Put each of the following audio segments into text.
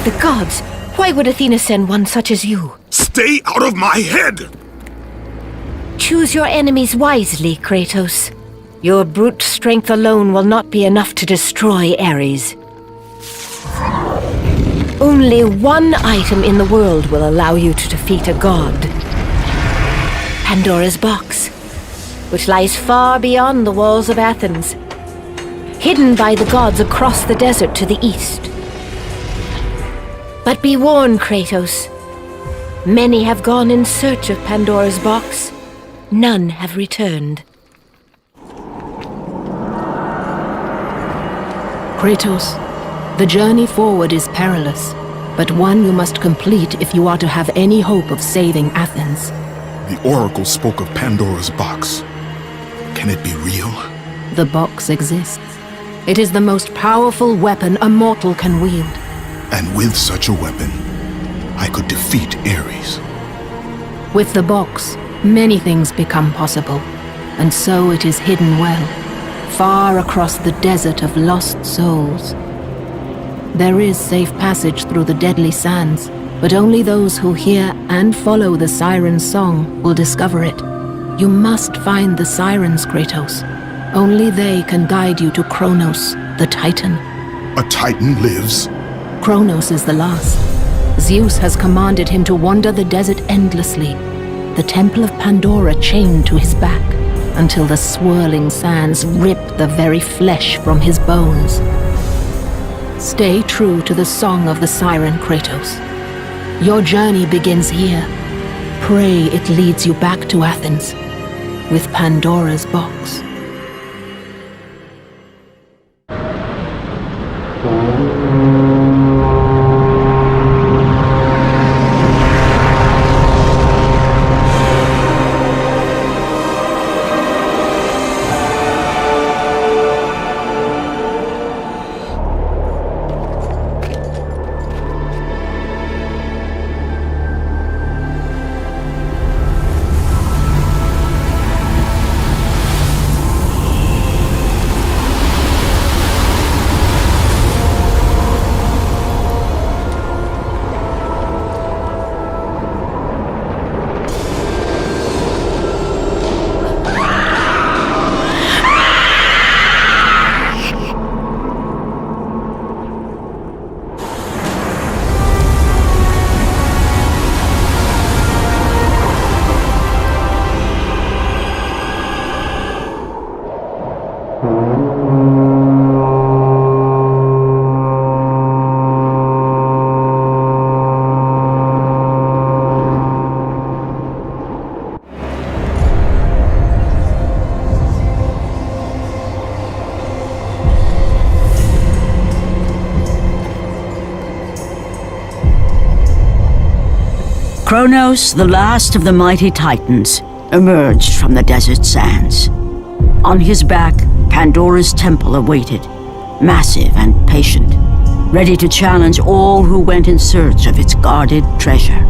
By the gods, why would Athena send one such as you? Stay out of my head! Choose your enemies wisely, Kratos. Your brute strength alone will not be enough to destroy Ares. Only one item in the world will allow you to defeat a god. Pandora's box, which lies far beyond the walls of Athens, hidden by the gods across the desert to the east. But be warned, Kratos. Many have gone in search of Pandora's box. None have returned. Kratos, the journey forward is perilous, but one you must complete if you are to have any hope of saving Athens. The Oracle spoke of Pandora's box. Can it be real? The box exists. It is the most powerful weapon a mortal can wield. And with such a weapon, I could defeat Ares. With the box, many things become possible, and so it is hidden well, far across the desert of lost souls. There is safe passage through the deadly sands, but only those who hear and follow the siren's song will discover it. You must find the sirens, Kratos. Only they can guide you to Kronos, the Titan. A Titan lives? Kronos is the last. Zeus has commanded him to wander the desert endlessly, the temple of Pandora chained to his back, until the swirling sands rip the very flesh from his bones. Stay true to the song of the siren, Kratos. Your journey begins here. Pray it leads you back to Athens, with Pandora's box. Kronos, the last of the mighty Titans, emerged from the desert sands. On his back, Pandora's temple awaited, massive and patient, ready to challenge all who went in search of its guarded treasure.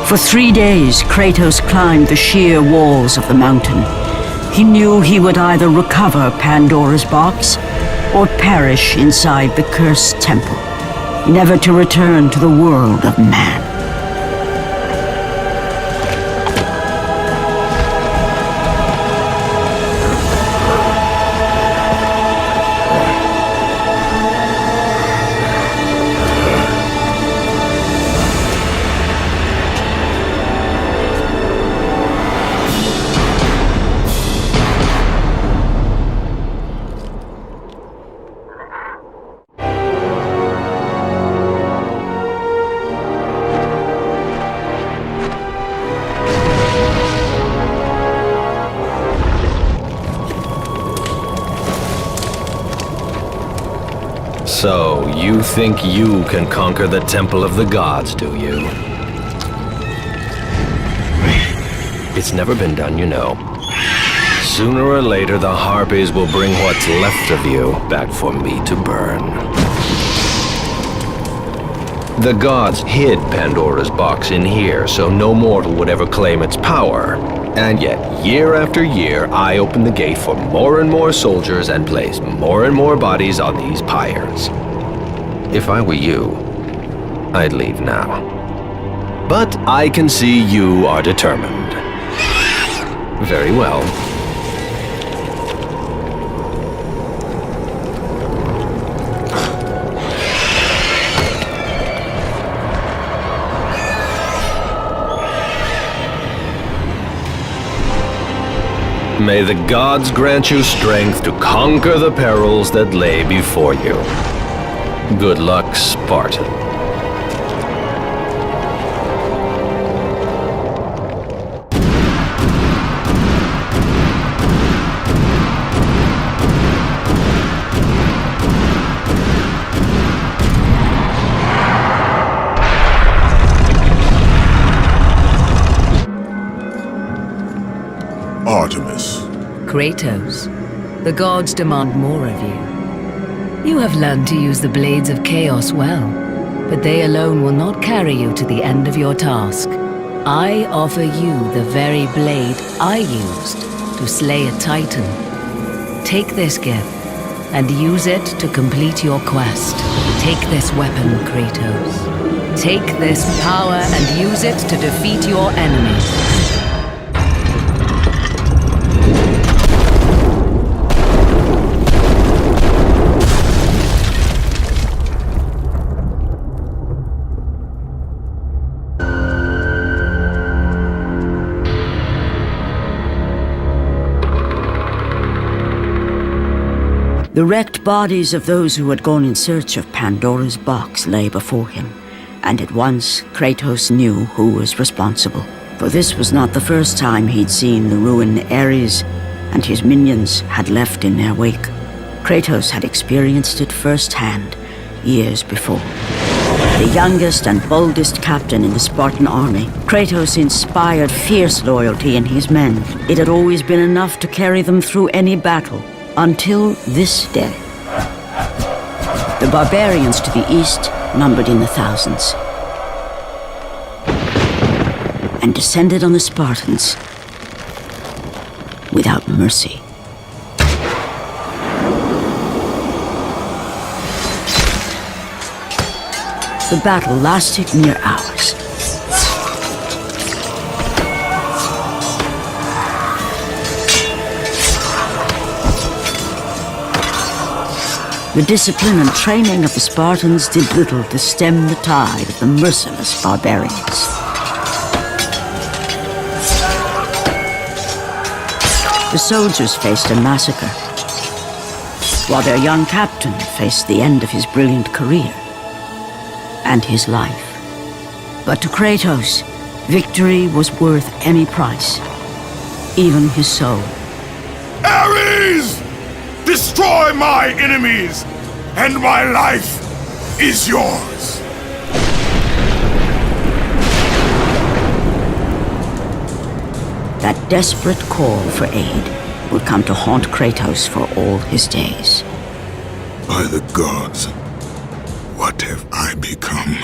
For 3 days, Kratos climbed the sheer walls of the mountain. He knew he would either recover Pandora's box or perish inside the cursed temple, never to return to the world of man. So, you think you can conquer the Temple of the Gods, do you? It's never been done, you know. Sooner or later, the Harpies will bring what's left of you back for me to burn. The gods hid Pandora's box in here, so no mortal would ever claim its power. And yet, year after year, I open the gate for more and more soldiers and place more and more bodies on these pyres. If I were you, I'd leave now. But I can see you are determined. Very well. May the gods grant you strength to conquer the perils that lay before you. Good luck, Spartan. Artemis. Kratos, the gods demand more of you. You have learned to use the blades of chaos well, but they alone will not carry you to the end of your task. I offer you the very blade I used to slay a titan. Take this gift and use it to complete your quest. Take this weapon, Kratos. Take this power and use it to defeat your enemies. The wrecked bodies of those who had gone in search of Pandora's box lay before him, and at once Kratos knew who was responsible. For this was not the first time he'd seen the ruin Ares and his minions had left in their wake. Kratos had experienced it firsthand, years before. The youngest and boldest captain in the Spartan army, Kratos inspired fierce loyalty in his men. It had always been enough to carry them through any battle. Until this day. The barbarians to the east numbered in the thousands, and descended on the Spartans without mercy. The battle lasted near hours. The discipline and training of the Spartans did little to stem the tide of the merciless barbarians. The soldiers faced a massacre, while their young captain faced the end of his brilliant career and his life. But to Kratos, victory was worth any price, even his soul. Ares! Destroy my enemies, and my life is yours. That desperate call for aid would come to haunt Kratos for all his days. By the gods, what have I become?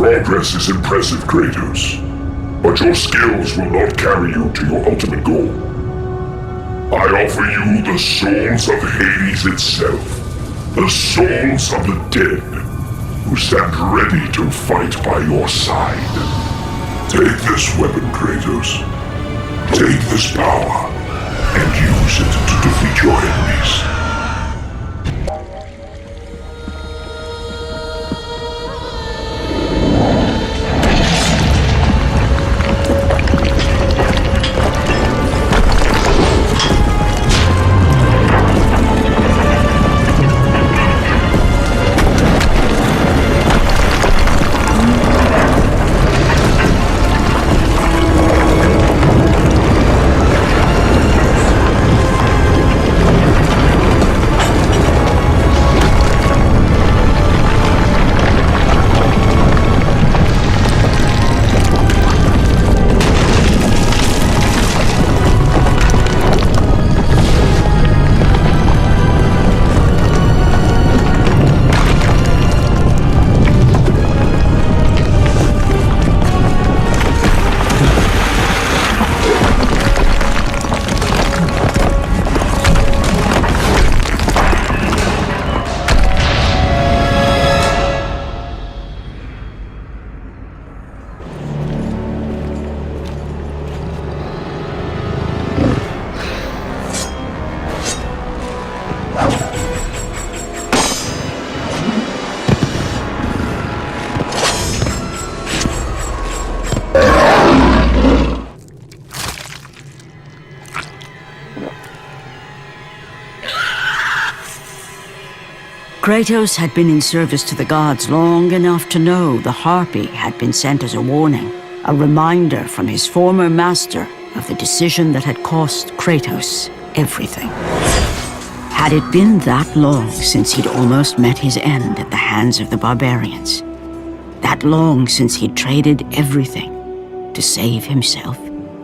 progress is impressive, Kratos. But your skills will not carry you to your ultimate goal. I offer you the souls of Hades itself. The souls of the dead, who stand ready to fight by your side. Take this weapon, Kratos. Take this power, and use it to defeat your enemies. Kratos had been in service to the gods long enough to know the Harpy had been sent as a warning, a reminder from his former master of the decision that had cost Kratos everything. Had it been that long since he'd almost met his end at the hands of the barbarians? That long since he'd traded everything to save himself?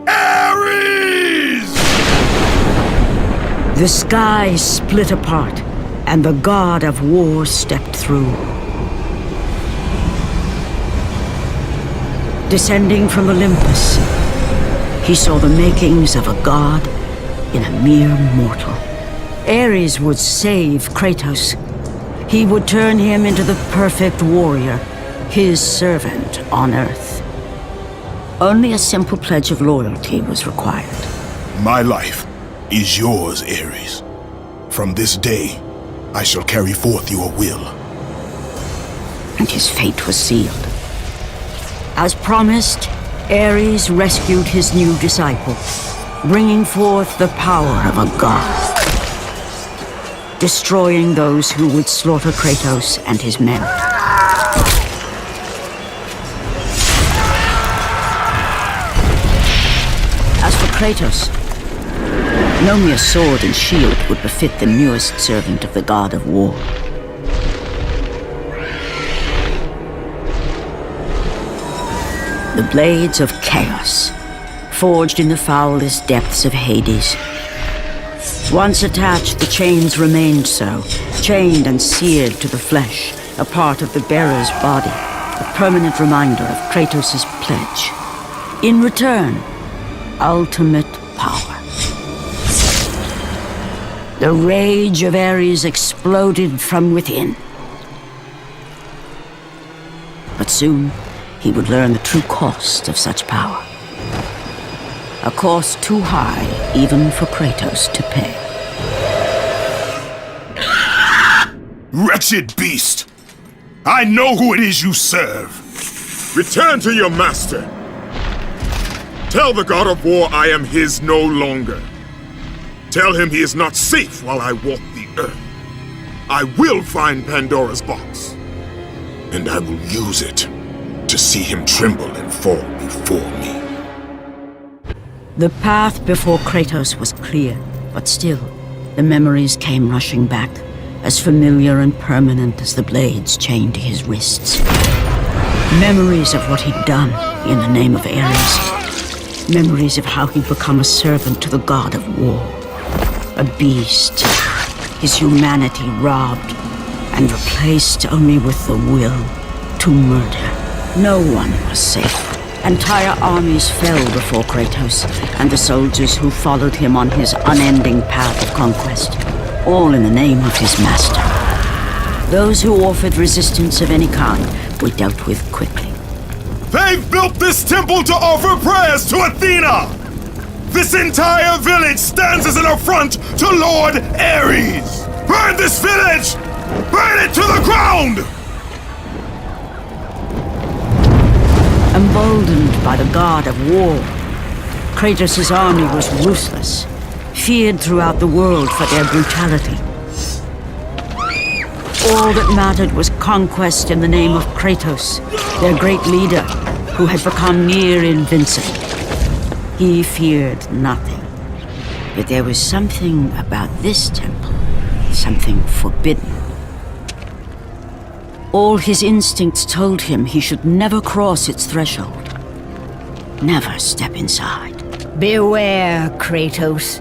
Ares! The sky split apart, and the God of War stepped through. Descending from Olympus, he saw the makings of a god in a mere mortal. Ares would save Kratos. He would turn him into the perfect warrior, his servant on Earth. Only a simple pledge of loyalty was required. My life is yours, Ares. From this day, I shall carry forth your will. And his fate was sealed. As promised, Ares rescued his new disciple, bringing forth the power of a god, destroying those who would slaughter Kratos and his men. As for Kratos, no mere sword and shield would befit the newest servant of the God of War. The blades of chaos, forged in the foulest depths of Hades. Once attached, the chains remained so, chained and seared to the flesh, a part of the bearer's body, a permanent reminder of Kratos' pledge. In return, ultimate power. The rage of Ares exploded from within. But soon, he would learn the true cost of such power. A cost too high even for Kratos to pay. Wretched beast! I know who it is you serve! Return to your master! Tell the God of War I am his no longer. Tell him he is not safe while I walk the earth. I will find Pandora's box. And I will use it to see him tremble and fall before me. The path before Kratos was clear, but still, the memories came rushing back, as familiar and permanent as the blades chained to his wrists. Memories of what he'd done in the name of Ares. Memories of how he'd become a servant to the God of War. A beast, his humanity robbed and replaced only with the will to murder. No one was safe. Entire armies fell before Kratos and the soldiers who followed him on his unending path of conquest, all in the name of his master. Those who offered resistance of any kind were dealt with quickly. They've built this temple to offer prayers to Athena! This entire village stands as an affront to Lord Ares! Burn this village! Burn it to the ground! Emboldened by the God of War, Kratos' army was ruthless, feared throughout the world for their brutality. All that mattered was conquest in the name of Kratos, their great leader, who had become near invincible. He feared nothing. But there was something about this temple, something forbidden. All his instincts told him he should never cross its threshold. Never step inside. Beware, Kratos.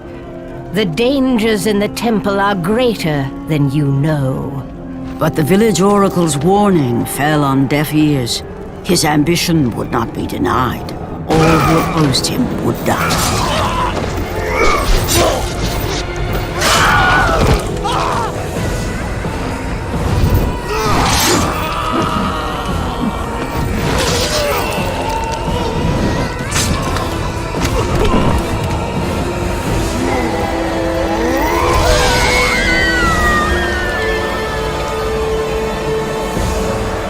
The dangers in the temple are greater than you know. But the village oracle's warning fell on deaf ears. His ambition would not be denied. All who opposed him would die.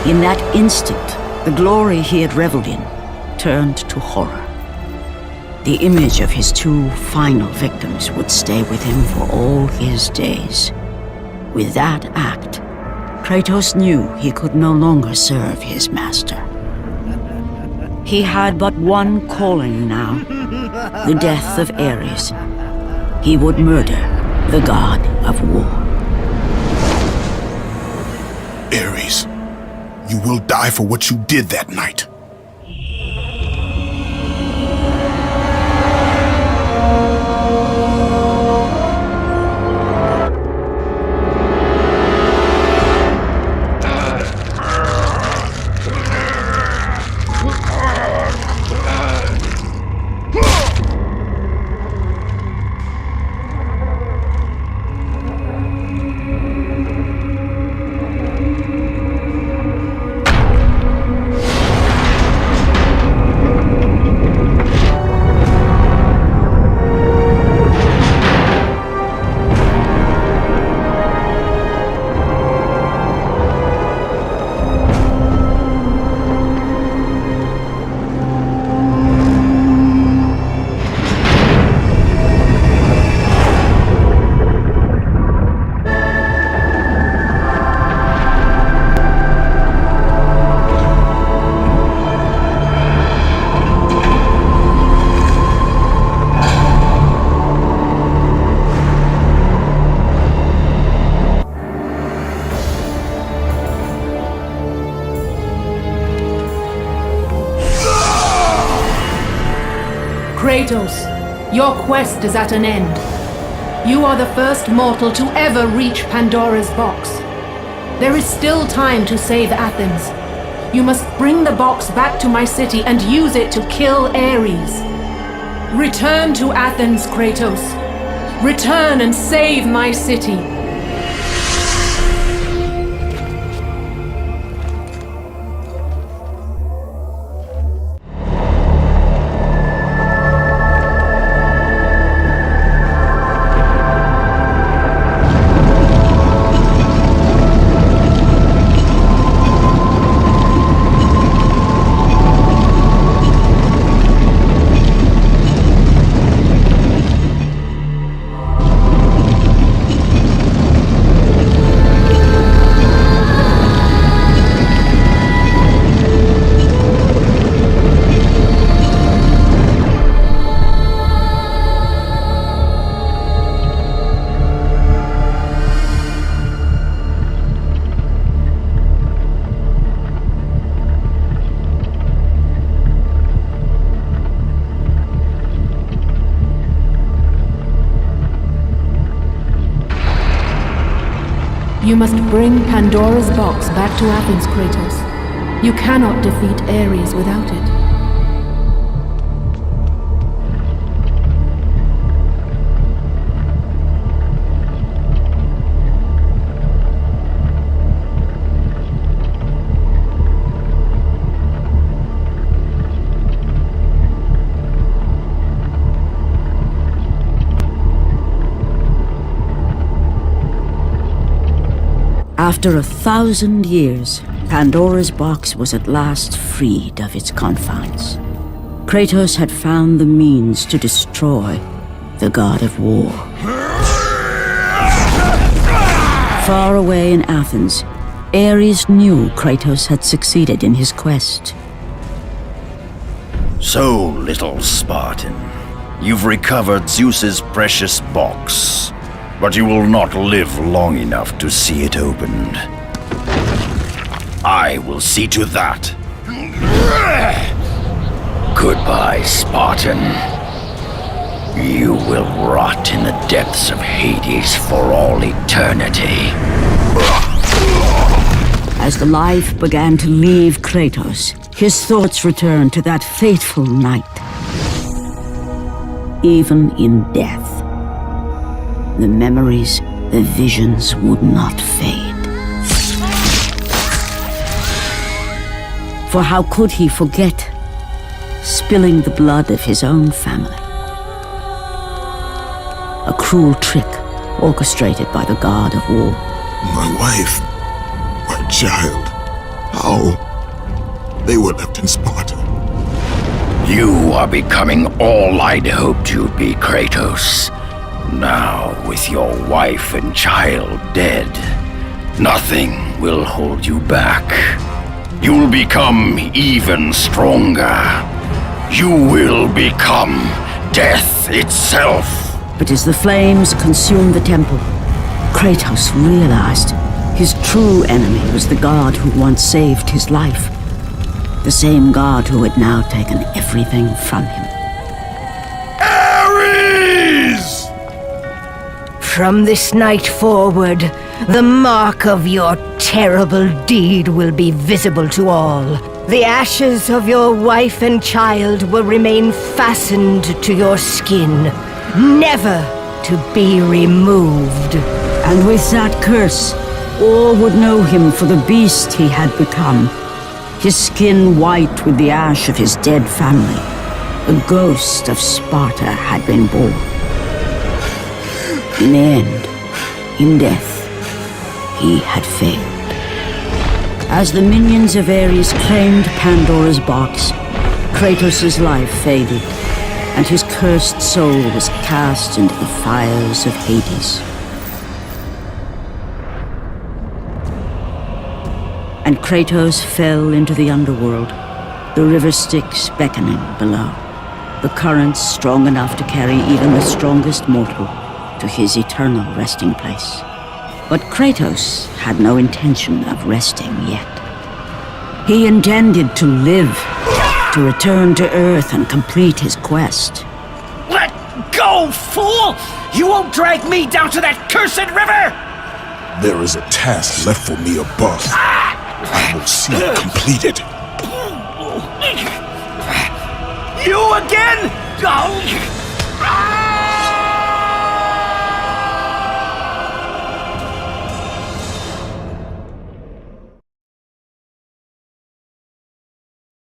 In that instant, the glory he had reveled in turned to horror. The image of his two final victims would stay with him for all his days. With that act, Kratos knew he could no longer serve his master. He had but one calling now, the death of Ares. He would murder the God of War. Ares, you will die for what you did that night. Kratos, your quest is at an end. You are the first mortal to ever reach Pandora's box. There is still time to save Athens. You must bring the box back to my city and use it to kill Ares. Return to Athens, Kratos. Return and save my city. You must bring Pandora's box back to Athens, Kratos. You cannot defeat Ares without it. After 1,000 years, Pandora's box was at last freed of its confines. Kratos had found the means to destroy the God of War. Far away in Athens, Ares knew Kratos had succeeded in his quest. So, little Spartan, you've recovered Zeus's precious box, but you will not live long enough to see it opened. I will see to that. Goodbye, Spartan. You will rot in the depths of Hades for all eternity. As the life began to leave Kratos, his thoughts returned to that fateful night. Even in death, the memories, the visions would not fade. For how could he forget spilling the blood of his own family? A cruel trick orchestrated by the God of War. My wife, my child, how? They were left in Sparta. You are becoming all I'd hoped you'd be, Kratos. Now, with your wife and child dead, nothing will hold you back. You'll become even stronger. You will become death itself. But as the flames consumed the temple, Kratos realized his true enemy was the god who once saved his life. The same god who had now taken everything from him. Ares! From this night forward, the mark of your terrible deed will be visible to all. The ashes of your wife and child will remain fastened to your skin, never to be removed. And with that curse, all would know him for the beast he had become. His skin white with the ash of his dead family. The ghost of Sparta had been born. In the end, in death, he had failed. As the minions of Ares claimed Pandora's box, Kratos' life faded, and his cursed soul was cast into the fires of Hades. And Kratos fell into the underworld, the river Styx beckoning below, the currents strong enough to carry even the strongest mortal to his eternal resting place. But Kratos had no intention of resting yet. He intended to live, to return to Earth and complete his quest. Let go, fool! You won't drag me down to that cursed river! There is a task left for me above. I will see it completed. You again? Oh.